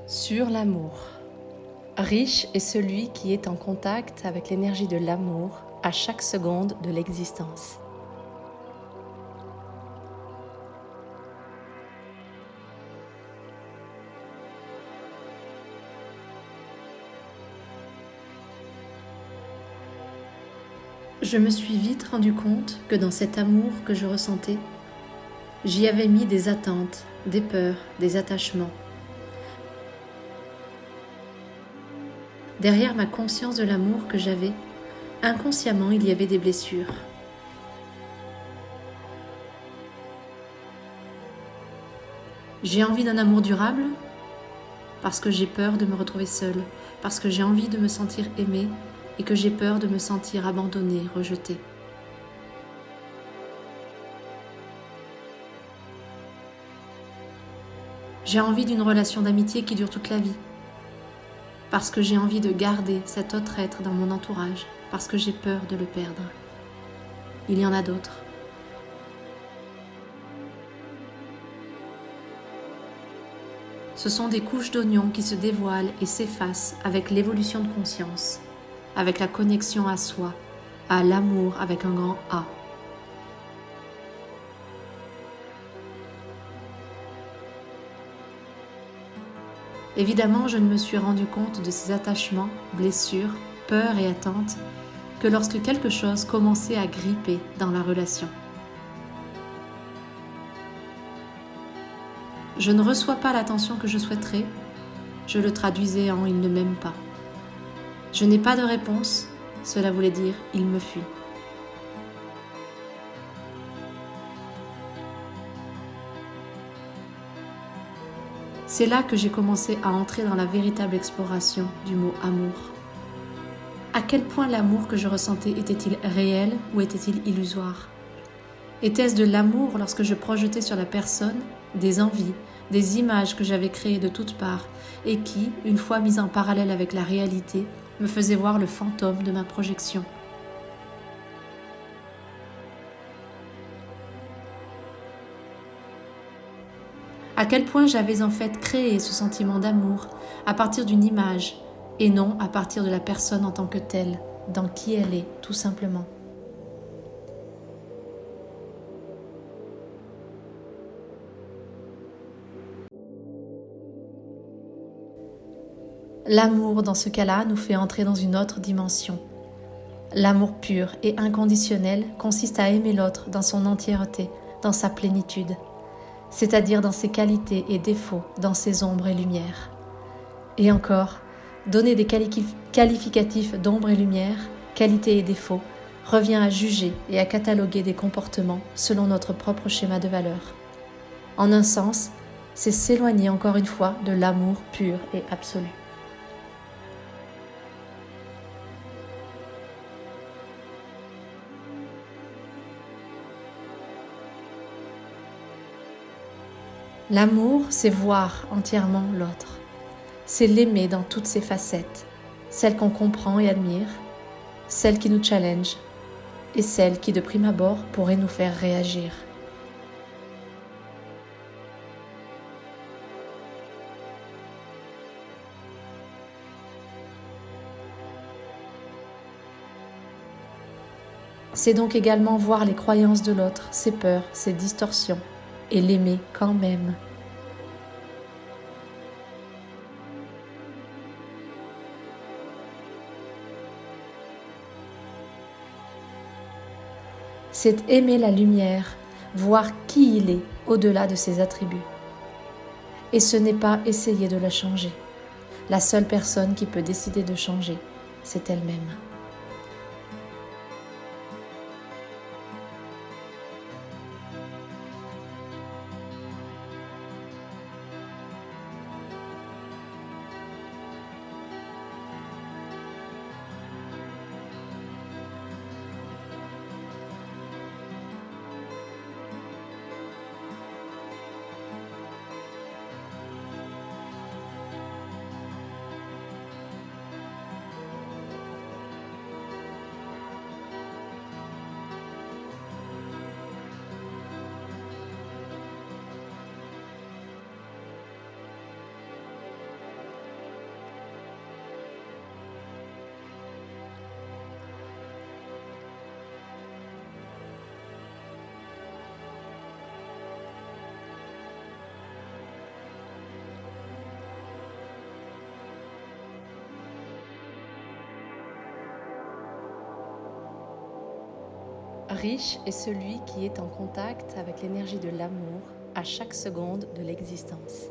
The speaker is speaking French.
Sur l'amour. Riche est celui qui est en contact avec l'énergie de l'amour à chaque seconde de l'existence. Je me suis vite rendu compte que dans cet amour que je ressentais, j'y avais mis des attentes, des peurs, des attachements. Derrière ma conscience de l'amour que j'avais, inconsciemment il y avait des blessures. J'ai envie d'un amour durable parce que j'ai peur de me retrouver seule, parce que j'ai envie de me sentir aimée et que j'ai peur de me sentir abandonnée, rejetée. J'ai envie d'une relation d'amitié qui dure toute la vie, parce que j'ai envie de garder cet autre être dans mon entourage, parce que j'ai peur de le perdre. Il y en a d'autres. Ce sont des couches d'oignons qui se dévoilent et s'effacent avec l'évolution de conscience, avec la connexion à soi, à l'amour avec un grand A. Évidemment, je ne me suis rendu compte de ces attachements, blessures, peurs et attentes que lorsque quelque chose commençait à gripper dans la relation. Je ne reçois pas l'attention que je souhaiterais, je le traduisais en « il ne m'aime pas ». Je n'ai pas de réponse, cela voulait dire « il me fuit ». C'est là que j'ai commencé à entrer dans la véritable exploration du mot amour. À quel point l'amour que je ressentais était-il réel ou était-il illusoire ? Était-ce de l'amour lorsque je projetais sur la personne des envies, des images que j'avais créées de toutes parts et qui, une fois mises en parallèle avec la réalité, me faisaient voir le fantôme de ma projection ? À quel point j'avais en fait créé ce sentiment d'amour à partir d'une image et non à partir de la personne en tant que telle, dans qui elle est, tout simplement. L'amour, dans ce cas-là, nous fait entrer dans une autre dimension. L'amour pur et inconditionnel consiste à aimer l'autre dans son entièreté, dans sa plénitude, c'est-à-dire dans ses qualités et défauts, dans ses ombres et lumières. Et encore, donner des qualificatifs d'ombre et lumière, qualités et défauts, revient à juger et à cataloguer des comportements selon notre propre schéma de valeurs. En un sens, c'est s'éloigner encore une fois de l'amour pur et absolu. L'amour, c'est voir entièrement l'autre. C'est l'aimer dans toutes ses facettes, celles qu'on comprend et admire, celles qui nous challenge et celles qui, de prime abord, pourraient nous faire réagir. C'est donc également voir les croyances de l'autre, ses peurs, ses distorsions, et l'aimer quand même. C'est aimer la lumière, voir qui il est au-delà de ses attributs. Et ce n'est pas essayer de la changer. La seule personne qui peut décider de changer, c'est elle-même. Riche est celui qui est en contact avec l'énergie de l'amour à chaque seconde de l'existence.